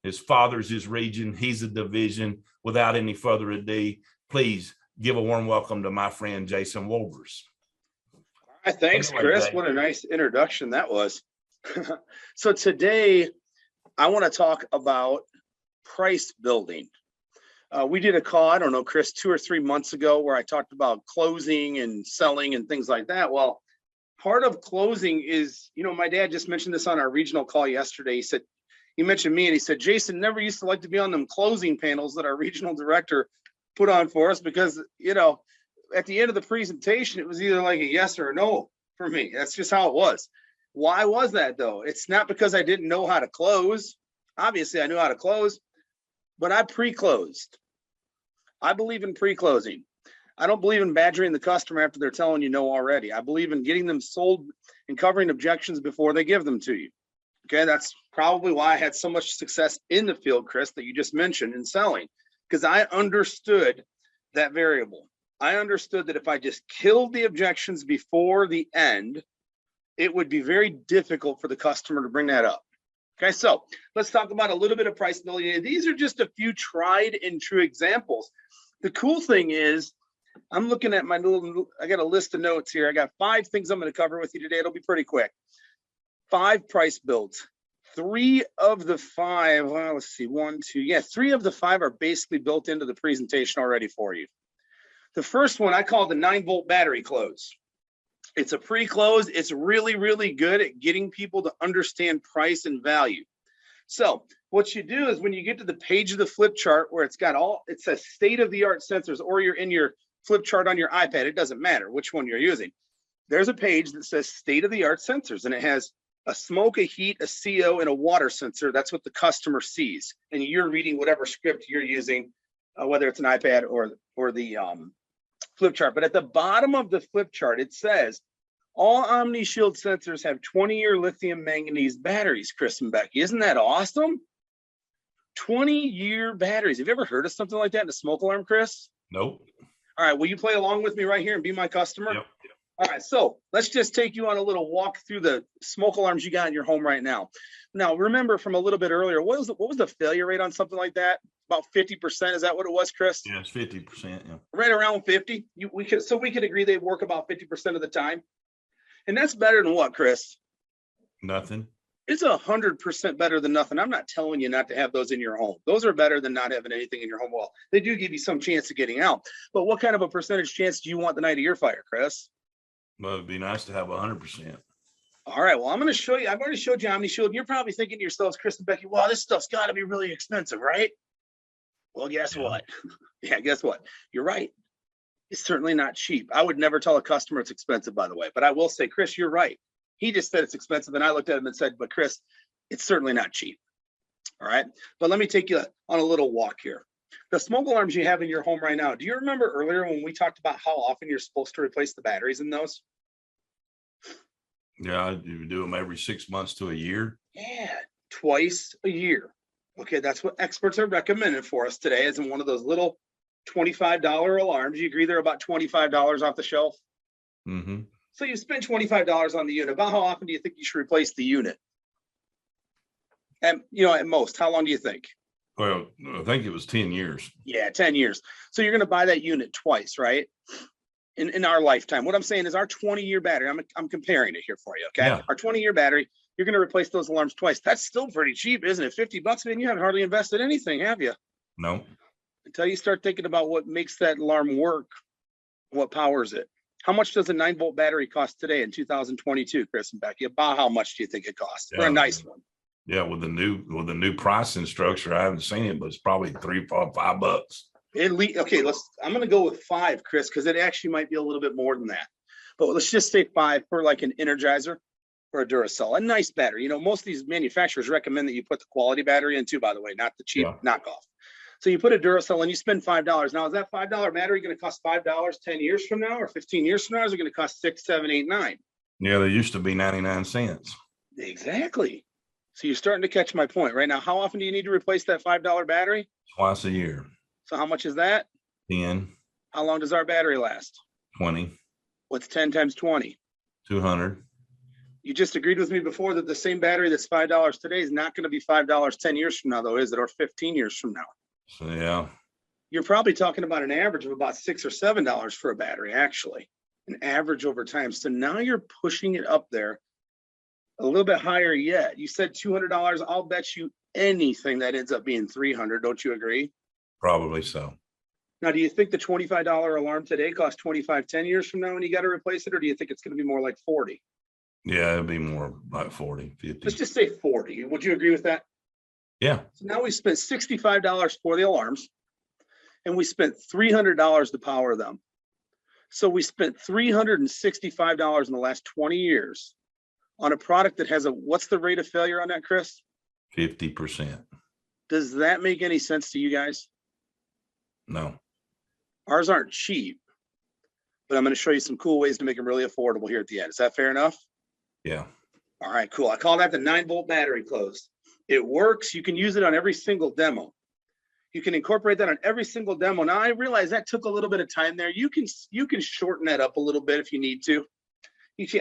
His father's his region. He's a division. Without any further ado, please give a warm welcome to my friend, Jason Wolbers. Thanks, Chris. What a nice introduction that was. So today I want to talk about price building. We did a call, I don't know, Chris, 2 or 3 months ago where I talked about closing and selling and things like that. Well, part of closing is, my dad just mentioned this on our regional call yesterday. He mentioned me and he said, Jason never used to like to be on them closing panels that our regional director put on for us because, at the end of the presentation, it was either like a yes or a no for me. That's just how it was. Why was that though? It's not because I didn't know how to close. Obviously I knew how to close, but I pre-closed. I believe in pre-closing. I don't believe in badgering the customer after they're telling you no already. I believe in getting them sold and covering objections before they give them to you. Okay, that's probably why I had so much success in the field, Chris, that you just mentioned in selling, because I understood that variable. I understood that if I just killed the objections before the end, it would be very difficult for the customer to bring that up. Okay, so let's talk about a little bit of price building. These are just a few tried and true examples. The cool thing is, I'm looking at I got a list of notes here. I got 5 things I'm going to cover with you today. It'll be pretty quick. 5 price builds. 3 of the 5, well, let's see, 1, 2, yeah, 3 of the 5 are basically built into the presentation already for you. The first one I call the 9-volt battery close. It's a pre-close. It's really, really good at getting people to understand price and value. So what you do is when you get to the page of the flip chart where it says state-of-the-art sensors, or you're in your flip chart on your iPad, it doesn't matter which one you're using. There's a page that says state-of-the-art sensors, and it has a smoke, a heat, a CO, and a water sensor. That's what the customer sees. And you're reading whatever script you're using, whether it's an iPad or the flip chart. But at the bottom of the flip chart, it says all OmniShield sensors have 20-year lithium manganese batteries, Chris and Becky. Isn't that awesome? 20-year batteries. Have you ever heard of something like that in a smoke alarm, Chris? Nope. All right, will you play along with me right here and be my customer? Yep. All right, so let's just take you on a little walk through the smoke alarms you got in your home right now. Now, remember from a little bit earlier, what was the failure rate on something like that? About 50%. Is that what it was, Chris? Yeah, it's 50%. Yeah. Right around 50. We could agree they work about 50% of the time. And that's better than what, Chris? Nothing. It's 100% better than nothing. I'm not telling you not to have those in your home. Those are better than not having anything in your home. Well, they do give you some chance of getting out. But what kind of a percentage chance do you want the night of your fire, Chris? Well, it'd be nice to have 100%. All right. Well, I'm going to show you. I've already showed you OmniShield. And you're probably thinking to yourselves, Chris and Becky, wow, this stuff's got to be really expensive, right? Well, guess what? Yeah, guess what? You're right. It's certainly not cheap. I would never tell a customer it's expensive, by the way. But I will say, Chris, you're right. He just said it's expensive. And I looked at him and said, but Chris, it's certainly not cheap. All right. But let me take you on a little walk here. The smoke alarms you have in your home right now, do you remember earlier when we talked about how often you're supposed to replace the batteries in those? Yeah, you do them every 6 months to a year. Yeah, twice a year. Okay, that's what experts are recommending for us today, as in one of those little $25 alarms. You agree they're about $25 off the shelf? Mm-hmm. So you spend $25 on the unit. About how often do you think you should replace the unit? And, at most, how long do you think? Well, I think it was 10 years. Yeah, 10 years. So you're going to buy that unit twice, right? In our lifetime. What I'm saying is our 20-year battery, I'm comparing it here for you, okay? Yeah. Our 20-year battery, you're going to replace those alarms twice. That's still pretty cheap, isn't it? $50, man, you haven't hardly invested anything, have you? No. Until you start thinking about what makes that alarm work, what powers it. How much does a 9-volt battery cost today in 2022, Chris and Becky? About how much do you think it costs for a nice one? Yeah, with the new pricing structure, I haven't seen it, but it's probably $3, $4, $5. Okay, I'm going to go with 5, Chris, because it actually might be a little bit more than that. But let's just say 5 for like an Energizer or a Duracell, a nice battery. Most of these manufacturers recommend that you put the quality battery in too, by the way, not the cheap knockoff. So you put a Duracell and you spend $5. Now, is that $5 battery going to cost $5 10 years from now or 15 years from now? Is it going to cost 6, 7, 8, 9? Yeah, they used to be 99 cents. Exactly. So you're starting to catch my point right now. How often do you need to replace that $5 battery? Twice a year. So how much is that? 10. How long does our battery last? 20. What's 10 times 20? 200. You just agreed with me before that the same battery that's $5 today is not going to be $5 10 years from now, though, is it? Or 15 years from now? So, yeah. You're probably talking about an average of about $6 or $7 for a battery, actually, an average over time. So now you're pushing it up there a little bit higher yet. You said $200. I'll bet you anything that ends up being $300. Don't you agree? Probably so. Now, do you think the $25 alarm today costs $25 10 years from now when you got to replace it? Or do you think it's going to be more like 40? Yeah, it'd be more like 40, 50. Let's just say 40. Would you agree with that? Yeah. So now we spent $65 for the alarms and we spent $300 to power them. So we spent $365 in the last 20 years on a product that has what's the rate of failure on that, Chris? 50%. Does that make any sense to you guys? No. Ours aren't cheap, but I'm going to show you some cool ways to make them really affordable here at the end. Is that fair enough? Yeah. All right, cool. I call that the 9-volt battery close. It works. You can use it on every single demo. You can incorporate that on every single demo. Now I realize that took a little bit of time there. You can shorten that up a little bit if you need to.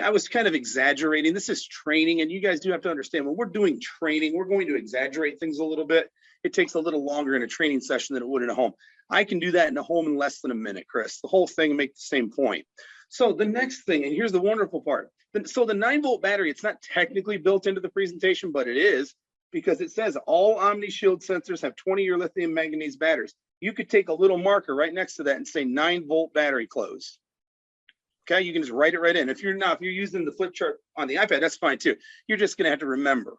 I was kind of exaggerating. This is training, and you guys do have to understand when we're doing training, we're going to exaggerate things a little bit. It takes a little longer in a training session than it would in a home. I can do that in a home in less than a minute, Chris. The whole thing make the same point. So the next thing, and here's the wonderful part. So the 9-volt battery, it's not technically built into the presentation, but it is because it says all OmniShield sensors have 20-year lithium manganese batteries. You could take a little marker right next to that and say 9-volt battery close. Okay, you can just write it right in. If you're using the flip chart on the iPad, that's fine too. You're just going to have to remember.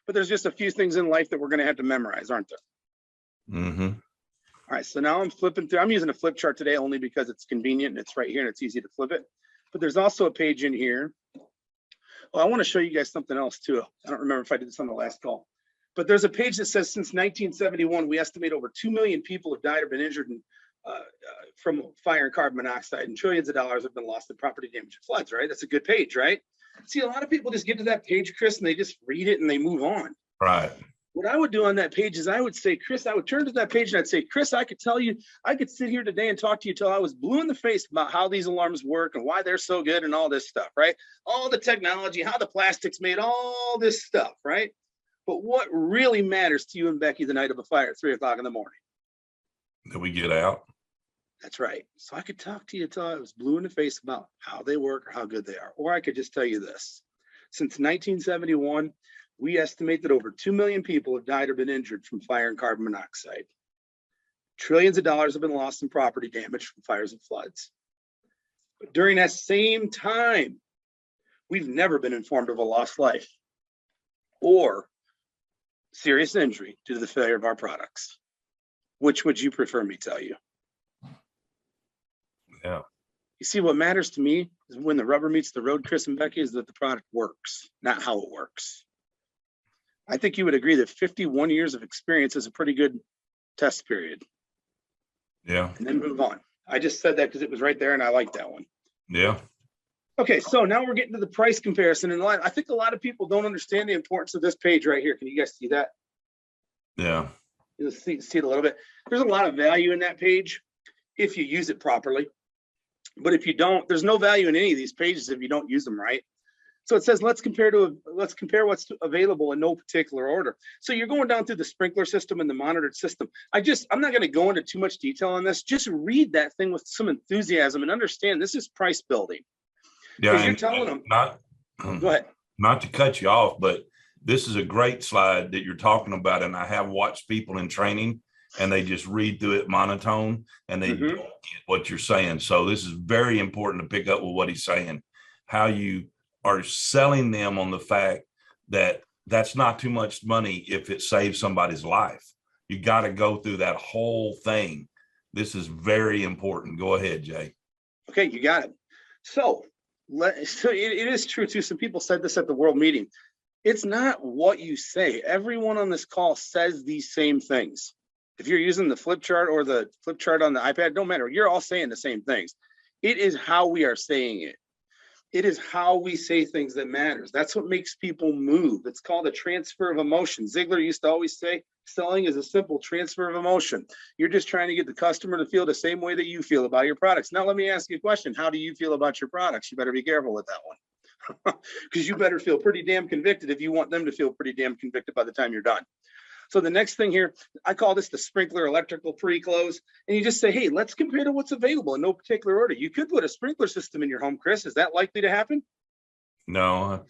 But there's just a few things in life that we're going to have to memorize, aren't there? Mm-hmm. All right, so now I'm flipping through. I'm using a flip chart today only because it's convenient and it's right here and it's easy to flip it. But there's also a page in here. Well, I want to show you guys something else too. I don't remember if I did this on the last call. But there's a page that says since 1971, we estimate over 2 million people have died or been injured from fire and carbon monoxide, and trillions of dollars have been lost in property damage and floods, right? That's a good page, right? See, a lot of people just get to that page, Chris, and they just read it and they move on. Right. What I would do on that page is I would say, Chris, I would turn to that page and I'd say, Chris, I could tell you, I could sit here today and talk to you till I was blue in the face about how these alarms work and why they're so good and all this stuff, right? All the technology, how the plastic's made, all this stuff, right? But what really matters to you and Becky the night of a fire at 3 o'clock in the morning? That we get out. That's right. So I could talk to you till I was blue in the face about how they work or how good they are. Or I could just tell you this. Since 1971, we estimate that over 2 million people have died or been injured from fire and carbon monoxide. Trillions of dollars have been lost in property damage from fires and floods. But during that same time, we've never been informed of a lost life or serious injury due to the failure of our products. Which would you prefer me tell you? Yeah. You see, what matters to me is when the rubber meets the road, Chris and Becky, is that the product works, not how it works. I think you would agree that 51 years of experience is a pretty good test period. Yeah. And then move on. I just said that because it was right there and I like that one. Yeah. Okay, so now we're getting to the price comparison. And I think a lot of people don't understand the importance of this page right here. Can you guys see that? Yeah. You'll see it a little bit. There's a lot of value in that page if you use it properly. But if you don't, there's no value in any of these pages if you don't use them right. So it says, let's compare what's available in no particular order. So you're going down through the sprinkler system and the monitored system. I'm not going to go into too much detail on this. Just read that thing with some enthusiasm and understand this is price building. Yeah. You're telling them. Go ahead. Not to cut you off, but this is a great slide that you're talking about. And I have watched people in training and they just read through it monotone and they don't get what you're saying. So this is very important to pick up with what he's saying, how you are selling them on the fact that that's not too much money if it saves somebody's life. You got to go through that whole thing. This is very important. Go ahead, Jay. Okay, you got it. So it is true too. Some people said this at the world meeting. It's not what you say. Everyone on this call says these same things. If you're using the flip chart or the flip chart on the iPad, don't matter. You're all saying the same things. It is how we are saying it. It is how we say things that matters. That's what makes people move. It's called a transfer of emotion. Ziegler used to always say, selling is a simple transfer of emotion. You're just trying to get the customer to feel the same way that you feel about your products. Now, let me ask you a question. How do you feel about your products? You better be careful with that one. because you better feel pretty damn convicted if you want them to feel pretty damn convicted by the time you're done. So the next thing here, I call this the sprinkler electrical pre-close. And you just say, hey, let's compare to what's available in no particular order. You could put a sprinkler system in your home, Chris. Is that likely to happen? No.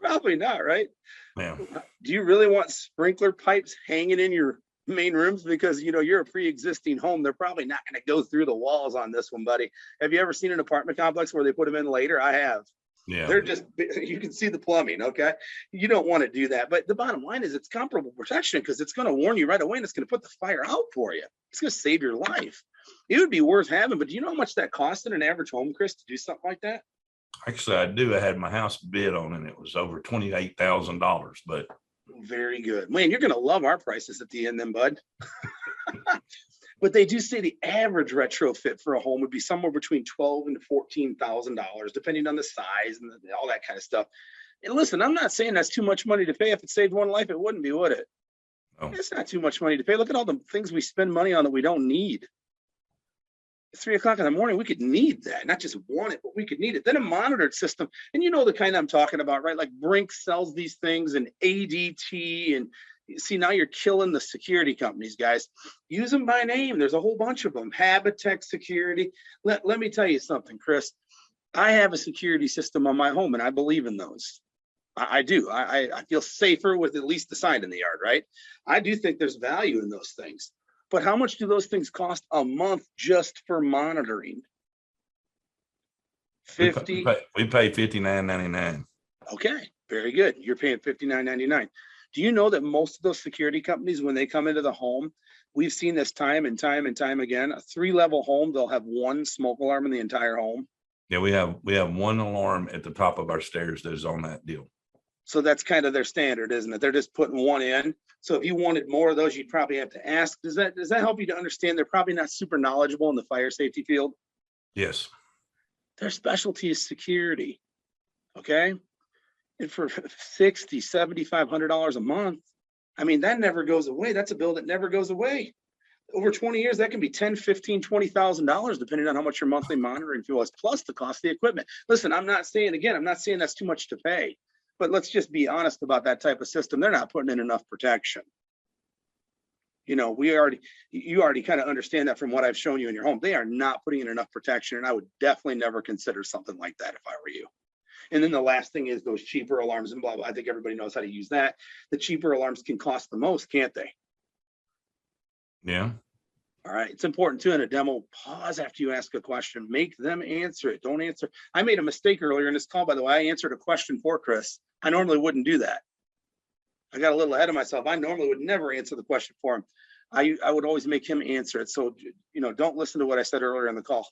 Probably not, right? Yeah. Do you really want sprinkler pipes hanging in your main rooms? Because, you know, you're a pre-existing home. They're probably not going to go through the walls on this one, buddy. Have you ever seen an apartment complex where they put them in later? I have. Yeah. They're just, you can see the plumbing. Okay. You don't want to do that. But the bottom line is it's comparable protection because it's going to warn you right away and it's going to put the fire out for you. It's going to save your life. It would be worth having, but do you know how much that costs in an average home, Chris, to do something like that? Actually, I do. I had my house bid on and it was over $28,000, but. Very good. Man, you're going to love our prices at the end then, bud. But they do say the average retrofit for a home would be somewhere between $12,000 and $14,000, depending on the size and all that kind of stuff. And listen, I'm not saying that's too much money to pay. If it saved one life, it wouldn't be, would it? No. It's not too much money to pay. Look at all the things we spend money on that we don't need. At 3 o'clock in the morning, we could need that, not just want it, but we could need it. Then a monitored system, and you know the kind I'm talking about, right? Like Brink sells these things and ADT, and see, now you're killing the security companies, guys. Use them by name. There's a whole bunch of them. Habitat Security. Let me tell you something, Chris. I have a security system on my home, and I believe in those. I do. I feel safer with at least the sign in the yard, right? I do think there's value in those things. But how much do those things cost a month just for monitoring? 50. We pay $59.99. Okay, very good. You're paying $59.99. Do you know that most of those security companies, when they come into the home, we've seen this time and time and time again, a 3-level home, they'll have one smoke alarm in the entire home. Yeah, we have one alarm at the top of our stairs that is on that deal. So that's kind of their standard, isn't it? They're just putting one in. So if you wanted more of those, you'd probably have to ask. Does that help you to understand they're probably not super knowledgeable in the fire safety field? Yes. Their specialty is security. Okay. And for $600, $7,500 a month, I mean, that never goes away. That's a bill that never goes away. Over 20 years, that can be $10,000, $15,000, $20,000, depending on how much your monthly monitoring fee was, plus the cost of the equipment. Listen, I'm not saying that's too much to pay, but let's just be honest about that type of system. They're not putting in enough protection. You know, you already kind of understand that from what I've shown you in your home. They are not putting in enough protection, and I would definitely never consider something like that if I were you. And then the last thing is those cheaper alarms and blah, blah. I think everybody knows how to use that. The cheaper alarms can cost the most, can't they? Yeah. All right. It's important too in a demo. Pause after you ask a question. Make them answer it. Don't answer. I made a mistake earlier in this call, by the way. I answered a question for Chris. I normally wouldn't do that. I got a little ahead of myself. I normally would never answer the question for him. I would always make him answer it. So, you know, don't listen to what I said earlier in the call.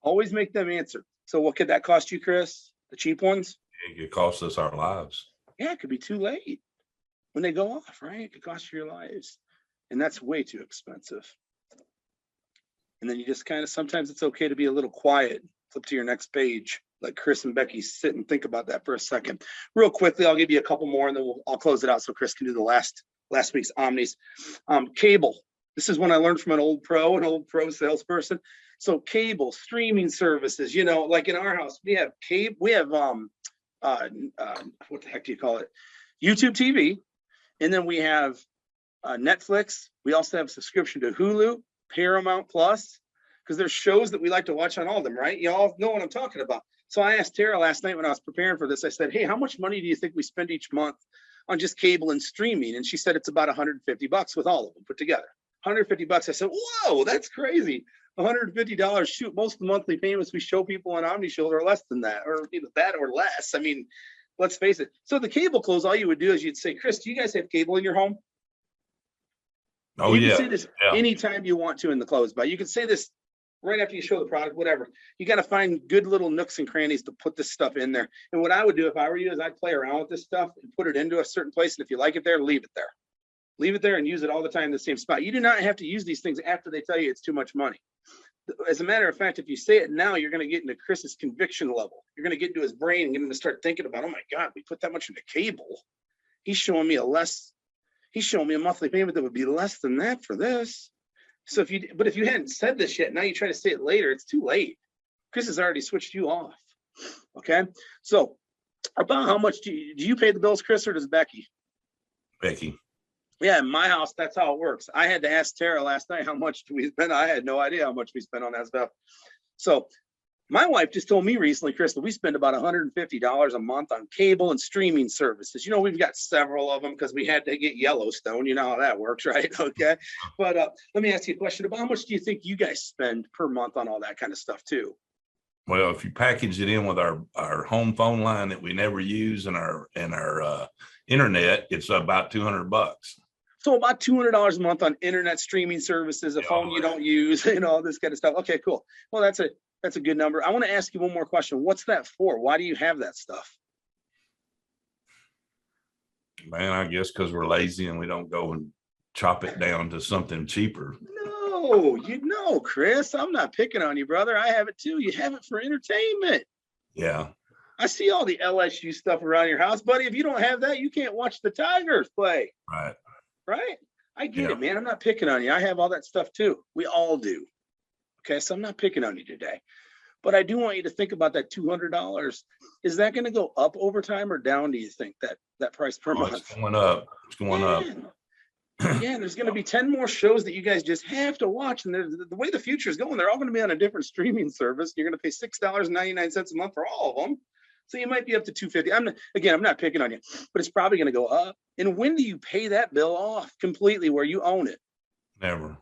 Always make them answer. So what could that cost you, Chris? The cheap ones? It could cost us our lives. Yeah, it could be too late when they go off, right? It could cost you your lives. And that's way too expensive. And then you just kind of, sometimes it's okay to be a little quiet. Flip to your next page. Let Chris and Becky sit and think about that for a second. Real quickly, I'll give you a couple more and then I'll close it out so Chris can do the last week's Omnis. Cable. This is one I learned from an old pro salesperson. So cable, streaming services, you know, like in our house, we have cable, we have, what the heck do you call it? YouTube TV. And then we have Netflix. We also have a subscription to Hulu, Paramount Plus, because there's shows that we like to watch on all of them, right? You all know what I'm talking about. So I asked Tara last night when I was preparing for this, I said, hey, how much money do you think we spend each month on just cable and streaming? And she said it's about $150 with all of them put together. $150. I said, whoa, that's crazy. $150. Shoot, most of the monthly payments we show people on OmniShield are less than that, or either that or less. I mean, let's face it. So the cable close, all you would do is you'd say, Chris, do you guys have cable in your home? Oh, you yeah. can say this anytime you want to in the close, but you can say this right after you show the product, whatever. You got to find good little nooks and crannies to put this stuff in there. And what I would do if I were you is I'd play around with this stuff and put it into a certain place. And if you like it there, leave it there. Leave it there and use it all the time in the same spot. You do not have to use these things after they tell you it's too much money. As a matter of fact, if you say it now, you're going to get into Chris's conviction level. You're going to get into his brain and get him to start thinking about, oh my God, we put that much into cable. He's showing me a monthly payment that would be less than that for this. So if you hadn't said this yet, now you try to say it later, it's too late. Chris has already switched you off. Okay. So about how much do you pay the bills, Chris, or does Becky? Becky. Yeah, in my house, that's how it works. I had to ask Tara last night how much do we spend. I had no idea how much we spent on that stuff. So my wife just told me recently, Chris, that we spend about $150 a month on cable and streaming services. You know, we've got several of them because we had to get Yellowstone. You know how that works, right? Okay. But let me ask you a question about how much do you think you guys spend per month on all that kind of stuff too? Well, if you package it in with our home phone line that we never use and our internet, it's about $200. So about $200 a month on internet streaming services, a phone you don't use, you know, all this kind of stuff. Okay, cool. Well, that's a good number. I want to ask you one more question. What's that for? Why do you have that stuff? Man, I guess because we're lazy and we don't go and chop it down to something cheaper. No, you know, Chris, I'm not picking on you, brother. I have it too. You have it for entertainment. Yeah. I see all the LSU stuff around your house, buddy. If you don't have that, you can't watch the Tigers play. Right. Right? I get it, man. I'm not picking on you. I have all that stuff too. We all do. Okay, so I'm not picking on you today. But I do want you to think about that $200. Is that going to go up over time or down, do you think, that price per month? It's going up. It's going up. Yeah, there's going to be 10 more shows that you guys just have to watch. And the way the future is going, they're all going to be on a different streaming service. You're going to pay $6.99 a month for all of them. So you might be up to $250. I'm not picking on you, but it's probably going to go up. And when do you pay that bill off completely where you own it? Never.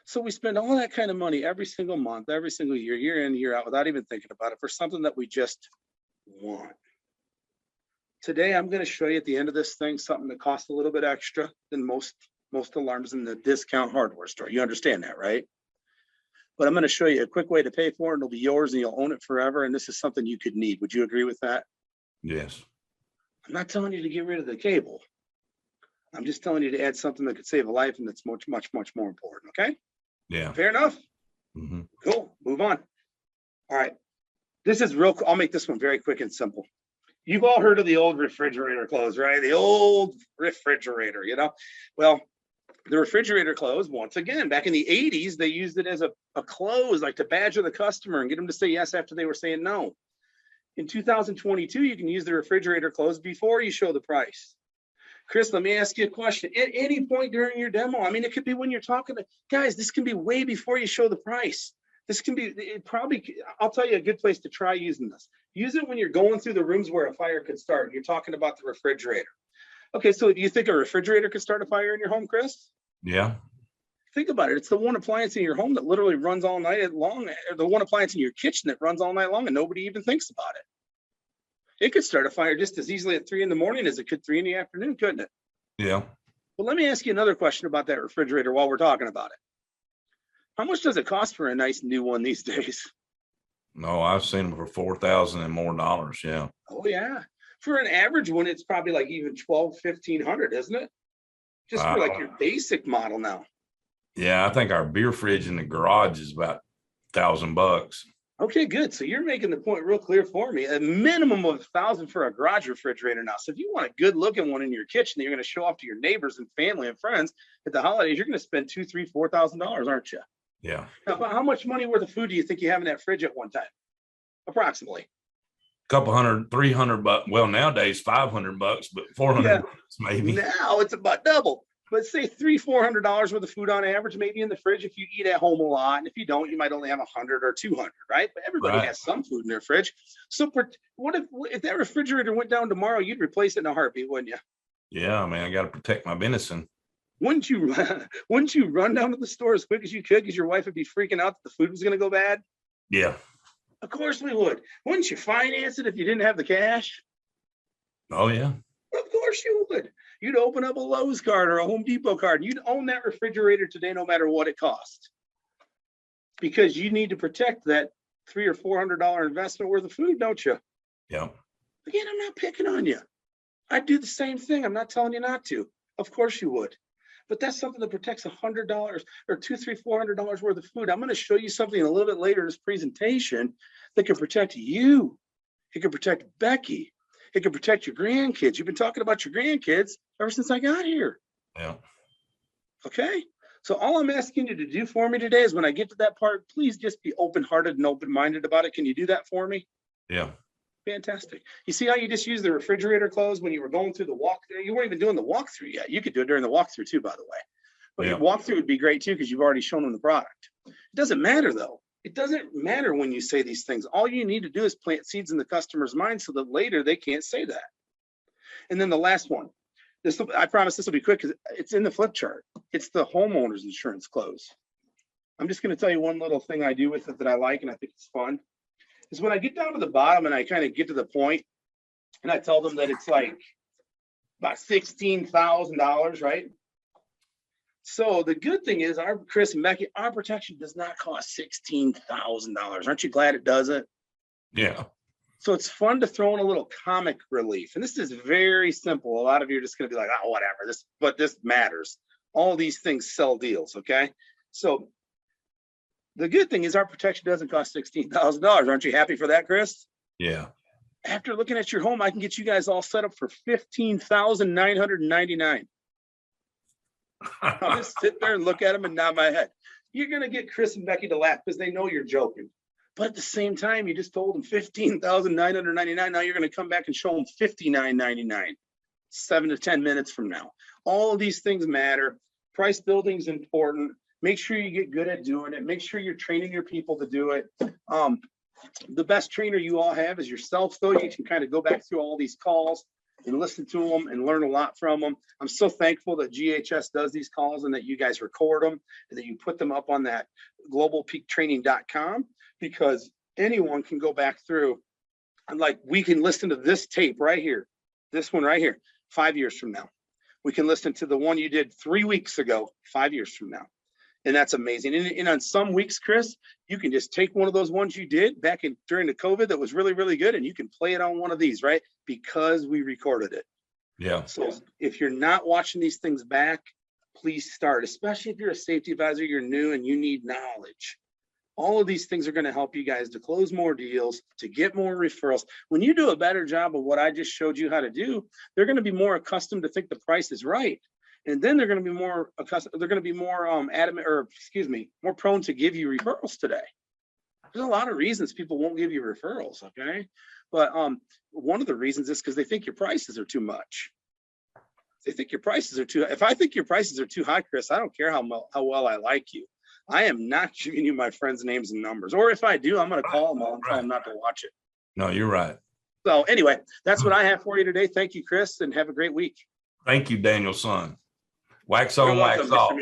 So we spend all that kind of money every single month, every single year, year in, year out, without even thinking about it for something that we just want. Today, I'm going to show you at the end of this thing something that costs a little bit extra than most alarms in the discount hardware store. You understand that, right? But I'm going to show you a quick way to pay for it. It'll be yours and you'll own it forever. And this is something you could need. Would you agree with that? Yes. I'm not telling you to get rid of the cable. I'm just telling you to add something that could save a life and that's much, much, much more important. Okay? Yeah. Fair enough? Mm-hmm. Cool. Move on. All right. This is real. I'll make this one very quick and simple. You've all heard of the old refrigerator close, right? The old refrigerator, you know? Well, the refrigerator close, once again, back in the 80s, they used it as a close, like to badger the customer and get them to say yes after they were saying no. In 2022, you can use the refrigerator close before you show the price. Chris, let me ask you a question. At any point during your demo, I mean, it could be when you're talking to guys, this can be way before you show the price. This can be I'll tell you a good place to try using this. Use it when you're going through the rooms where a fire could start. You're talking about the refrigerator. Okay, so do you think a refrigerator could start a fire in your home, Chris? Yeah. Think about it. It's the one appliance in your home that literally runs all night long, or the one appliance in your kitchen that runs all night long and nobody even thinks about it. It could start a fire just as easily at 3 in the morning as it could 3 in the afternoon, couldn't it? Yeah. Well, let me ask you another question about that refrigerator while we're talking about it. How much does it cost for a nice new one these days? No, I've seen them for $4,000 and more dollars. Yeah. Oh, yeah. For an average one, it's probably like even $1,200, $1,500, isn't it? Just for like your basic model now. Yeah, I think our beer fridge in the garage is about $1,000. Okay, good. So you're making the point real clear for me. A minimum of $1,000 for a garage refrigerator now. So if you want a good looking one in your kitchen that you're going to show off to your neighbors and family and friends at the holidays, you're going to spend $2,000, $3,000, $4,000, aren't you? Yeah. Now, how much money worth of food do you think you have in that fridge at one time? Approximately. Couple $100, $300. Well, nowadays $500, but $400 maybe. Now it's about double. But say $300, $400 worth of food on average, maybe in the fridge if you eat at home a lot. And if you don't, you might only have 100 or 200, right? But everybody has some food in their fridge. So what if that refrigerator went down tomorrow? You'd replace it in a heartbeat, wouldn't you? Yeah, man, I got to protect my venison. Wouldn't you run down to the store as quick as you could because your wife would be freaking out that the food was going to go bad? Yeah. Of course we would. Wouldn't you finance it if you didn't have the cash? Oh, yeah. Of course you would. You'd open up a Lowe's card or a Home Depot card. And you'd own that refrigerator today no matter what it cost. Because you need to protect that $300 or $400 investment worth of food, don't you? Yeah. Again, I'm not picking on you. I'd do the same thing. I'm not telling you not to. Of course you would. But that's something that protects $100 or $200, $300, $400 worth of food. I'm going to show you something a little bit later in this presentation that can protect you. It can protect Becky. It can protect your grandkids. You've been talking about your grandkids ever since I got here. Yeah. Okay. So all I'm asking you to do for me today is when I get to that part, please just be open-hearted and open-minded about it. Can you do that for me? Yeah. Fantastic. You see how you just used the refrigerator close when you were going through the walkthrough? You weren't even doing the walkthrough yet. You could do it during the walkthrough too, by the way. But your walkthrough would be great too, because you've already shown them the product. It doesn't matter though. It doesn't matter when you say these things. All you need to do is plant seeds in the customer's mind so that later they can't say that. And then the last one, I promise this will be quick because it's in the flip chart. It's the homeowner's insurance close. I'm just going to tell you one little thing I do with it that I like and I think it's fun. Is when I get down to the bottom and I kind of get to the point and I tell them that it's like about $16,000, right? So the good thing is, Chris and Becky, our protection does not cost $16,000. Aren't you glad it doesn't? Yeah. So it's fun to throw in a little comic relief. And this is very simple. A lot of you are just going to be like, oh, whatever, but this matters. All these things sell deals, okay? So the good thing is our protection doesn't cost $16,000. Aren't you happy for that, Chris? Yeah. After looking at your home, I can get you guys all set up for $15,999. I'll just sit there and look at them and nod my head. You're going to get Chris and Becky to laugh because they know you're joking. But at the same time, you just told them $15,999. Now you're going to come back and show them $59.99, 7 to 10 minutes from now. All of these things matter. Price building is important. Make sure you get good at doing it. Make sure you're training your people to do it. The best trainer you all have is yourself, though. You can kind of go back through all these calls and listen to them and learn a lot from them. I'm so thankful that GHS does these calls and that you guys record them and that you put them up on that globalpeaktraining.com, because anyone can go back through and like, we can listen to this tape right here, this one right here, 5 years from now. We can listen to the one you did 3 weeks ago, 5 years from now. And that's amazing. And on some weeks, Chris, you can just take one of those ones you did back during the COVID that was really, really good, and you can play it on one of these, right? Because we recorded it. Yeah. So if you're not watching these things back, please start, especially if you're a safety advisor, you're new and you need knowledge. All of these things are going to help you guys to close more deals, to get more referrals. When you do a better job of what I just showed you how to do, they're going to be more accustomed to think the price is right. And then they're going to be more accustomed, they're going to be more more prone to give you referrals today. There's a lot of reasons people won't give you referrals, okay? But one of the reasons is because they think your prices are too much. They think your prices are too high. If I think your prices are too high, Chris, I don't care how well I like you. I am not giving you my friends' names and numbers. Or if I do, I'm going to call them all and tell them not to watch it. No, you're right. So anyway, that's what I have for you today. Thank you, Chris, and have a great week. Thank you, Daniel-son. Wax on, wax off.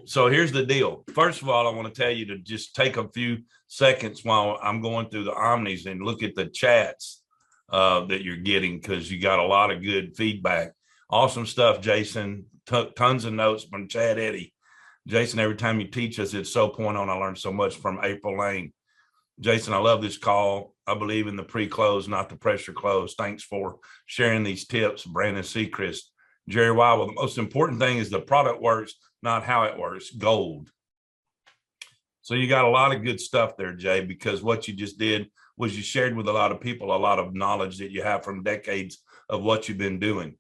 So here's the deal. First of all, I want to tell you to just take a few seconds while I'm going through the Omnis and look at the chats that you're getting, because you got a lot of good feedback. Awesome stuff, Jason. Tons of notes from Chad Eddy. Jason, every time you teach us, it's so point on. I learned so much from April Lane. Jason, I love this call. I believe in the pre-close, not the pressure close. Thanks for sharing these tips. Brandon Seacrest. Jerry Wild, well, the most important thing is the product works, not how it works. Gold. So you got a lot of good stuff there, Jay, because what you just did was you shared with a lot of people a lot of knowledge that you have from decades of what you've been doing.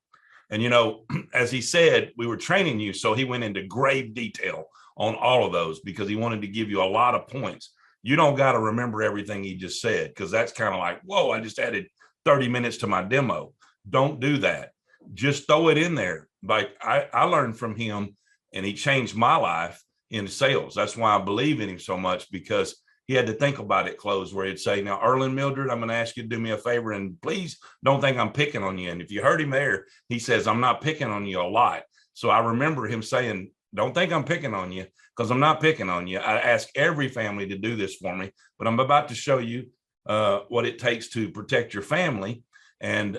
And, you know, as he said, we were training you. So he went into grave detail on all of those because he wanted to give you a lot of points. You don't got to remember everything he just said, because that's kind of like, whoa, I just added 30 minutes to my demo. Don't do that. Just throw it in there. Like I learned from him, and he changed my life in sales. That's why I believe in him so much, because he had to think about it close, where he'd say, now, Erlen Mildred, I'm going to ask you to do me a favor, and please don't think I'm picking on you. And if you heard him there, he says, I'm not picking on you a lot. So I remember him saying, don't think I'm picking on you, because I'm not picking on you. I ask every family to do this for me, but I'm about to show you what it takes to protect your family. And,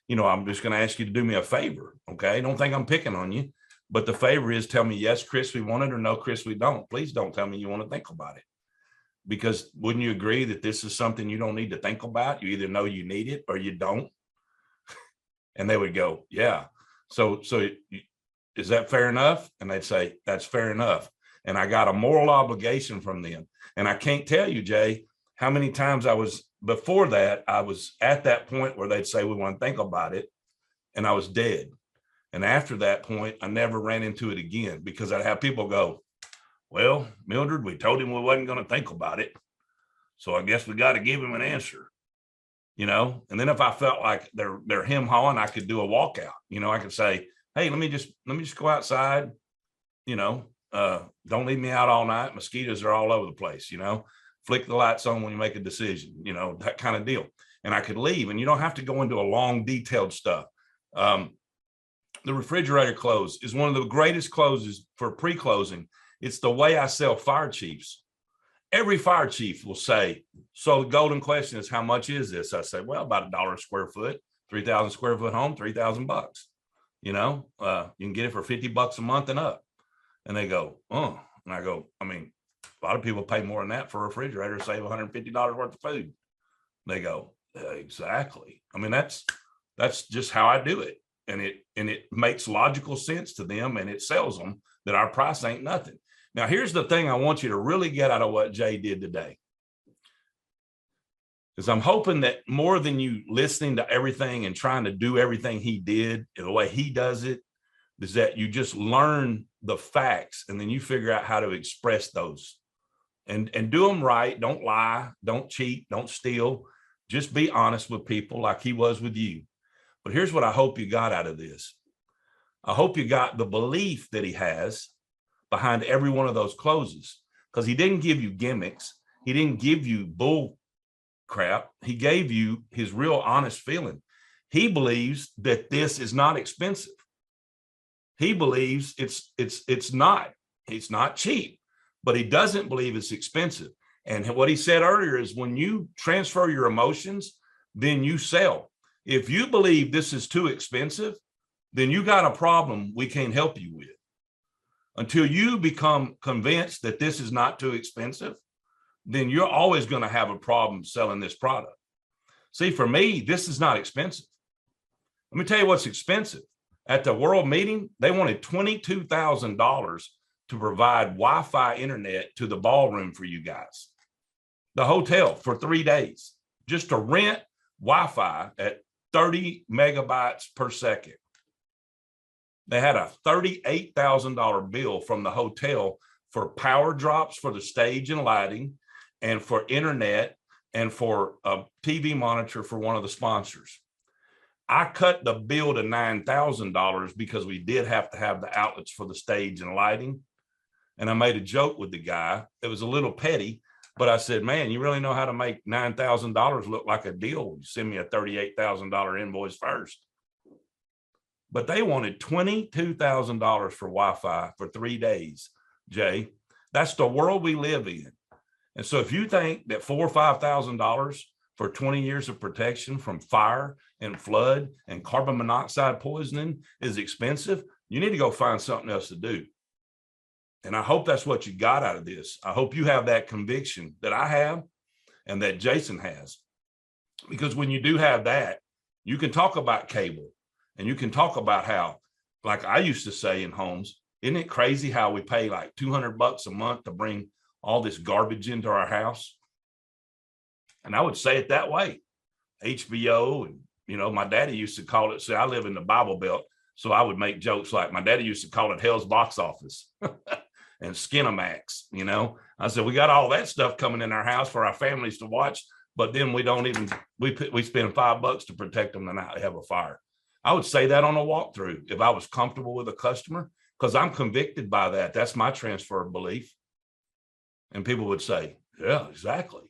you know, I'm just going to ask you to do me a favor. Okay. Don't think I'm picking on you, but the favor is tell me, yes, Chris, we want it, or no, Chris, we don't. Please don't tell me you want to think about it. Because wouldn't you agree that this is something you don't need to think about? You either know you need it or you don't. And they would go, yeah. So is that fair enough? And they'd say, that's fair enough. And I got a moral obligation from them. And I can't tell you, Jay, how many times before that, I was at that point where they'd say, we want to think about it. And I was dead. And after that point, I never ran into it again, because I'd have people go, well, Mildred, we told him we wasn't going to think about it, so I guess we got to give him an answer, you know? And then if I felt like they're him hawing, I could do a walkout. You know, I could say, hey, let me just go outside, you know, don't leave me out all night. Mosquitoes are all over the place, you know, flick the lights on when you make a decision, you know, that kind of deal. And I could leave, and you don't have to go into a long, detailed stuff. The refrigerator close is one of the greatest closes for pre-closing. It's the way I sell fire chiefs. Every fire chief will say, so the golden question is, how much is this? I say, well, about $1 a square foot, 3,000 square foot home, $3,000. You know, you can get it for $50 a month and up. And they go, oh, and I go, I mean, a lot of people pay more than that for a refrigerator, save $150 worth of food. They go, exactly. I mean, that's just how I do it. And it makes logical sense to them, and it sells them that our price ain't nothing. Now, here's the thing I want you to really get out of what Jay did today, because I'm hoping that more than you listening to everything and trying to do everything he did the way he does it, is that you just learn the facts, and then you figure out how to express those and do them right. Don't lie, don't cheat, don't steal. Just be honest with people like he was with you. But here's what I hope you got out of this. I hope you got the belief that he has behind every one of those closes, because he didn't give you gimmicks. He didn't give you bull crap. He gave you his real honest feeling. He believes that this is not expensive. He believes it's not cheap, but he doesn't believe it's expensive. And what he said earlier is, when you transfer your emotions, then you sell. If you believe this is too expensive, then you got a problem we can't help you with. Until you become convinced that this is not too expensive, then you're always going to have a problem selling this product. See, for me, this is not expensive. Let me tell you what's expensive. At the world meeting, they wanted $22,000 to provide Wi-Fi internet to the ballroom for you guys. The hotel for 3 days, just to rent Wi-Fi at 30 megabytes per second. They had a $38,000 bill from the hotel for power drops for the stage and lighting, and for internet, and for a TV monitor for one of the sponsors. I cut the bill to $9,000 because we did have to have the outlets for the stage and lighting. And I made a joke with the guy. It was a little petty, but I said, man, you really know how to make $9,000 look like a deal. You send me a $38,000 invoice first. But they wanted $22,000 for Wi-Fi for 3 days, Jay. That's the world we live in. And so if you think that $4,000 or $5,000 for 20 years of protection from fire and flood and carbon monoxide poisoning is expensive, you need to go find something else to do. And I hope that's what you got out of this. I hope you have that conviction that I have and that Jason has. Because when you do have that, you can talk about cable, and you can talk about how, like I used to say in homes, isn't it crazy how we pay like $200 a month to bring all this garbage into our house? And I would say it that way. HBO, and, you know, my daddy used to call it, see, I live in the Bible Belt, so I would make jokes like my daddy used to call it Hell's Box Office and Skinamax, you know. I said, we got all that stuff coming in our house for our families to watch, but then we don't even, we spend $5 to protect them and not have a fire. I would say that on a walkthrough if I was comfortable with a customer, because I'm convicted by that. That's my transfer of belief. And people would say, yeah, exactly.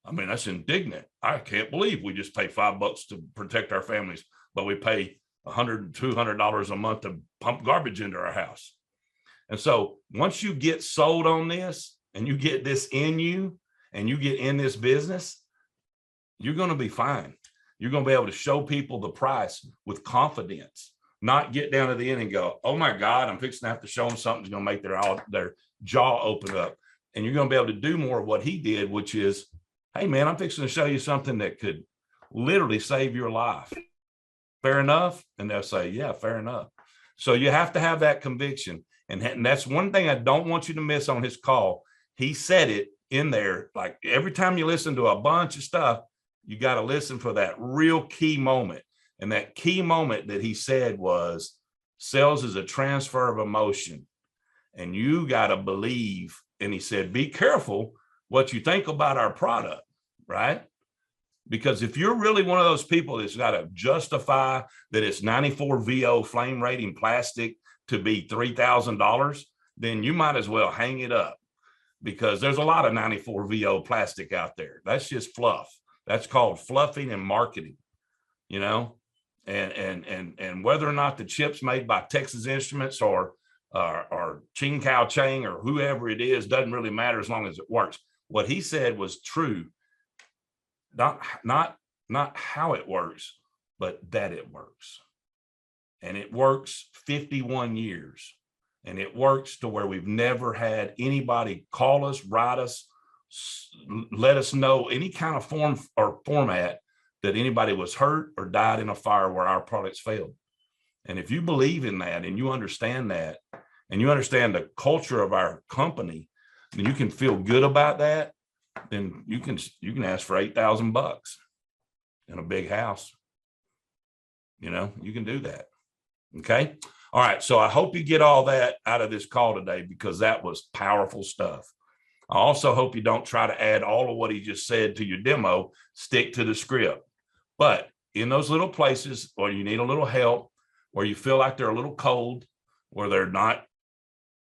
I mean, that's indignant. I can't believe we just pay $5 to protect our families, but we pay $100, $200 a month to pump garbage into our house. And so once you get sold on this, and you get this in you, and you get in this business, you're going to be fine. You're going to be able to show people the price with confidence, not get down to the end and go, oh my God, I'm fixing to have to show them something that's going to make their jaw open up. And you're going to be able to do more of what he did, which is, hey man, I'm fixing to show you something that could literally save your life. Fair enough? And they'll say, yeah, fair enough. So you have to have that conviction. And that's one thing I don't want you to miss on his call. He said it in there. Like every time you listen to a bunch of stuff, you got to listen for that real key moment. And that key moment that he said was, Sales is a transfer of emotion, and you got to believe. And he said, be careful what you think about our product, right? Because if you're really one of those people that's got to justify that it's 94 VO flame rating plastic to be $3,000, then you might as well hang it up, because there's a lot of 94 VO plastic out there. That's just fluff. That's called fluffing and marketing, you know, and whether or not the chip's made by Texas Instruments or Ching Kao Chang or whoever it is, doesn't really matter as long as it works. What he said was true. Not how it works, but that it works. And it works 51 years. And it works to where we've never had anybody call us, write us, let us know any kind of form or format that anybody was hurt or died in a fire where our products failed. And if you believe in that and you understand that, and you understand the culture of our company, then you can feel good about that. Then you can ask for $8,000 in a big house. You know, you can do that. Okay. All right. So I hope you get all that out of this call today, because that was powerful stuff. I also hope you don't try to add all of what he just said to your demo. Stick to the script. But in those little places where you need a little help, where you feel like they're a little cold, where they're not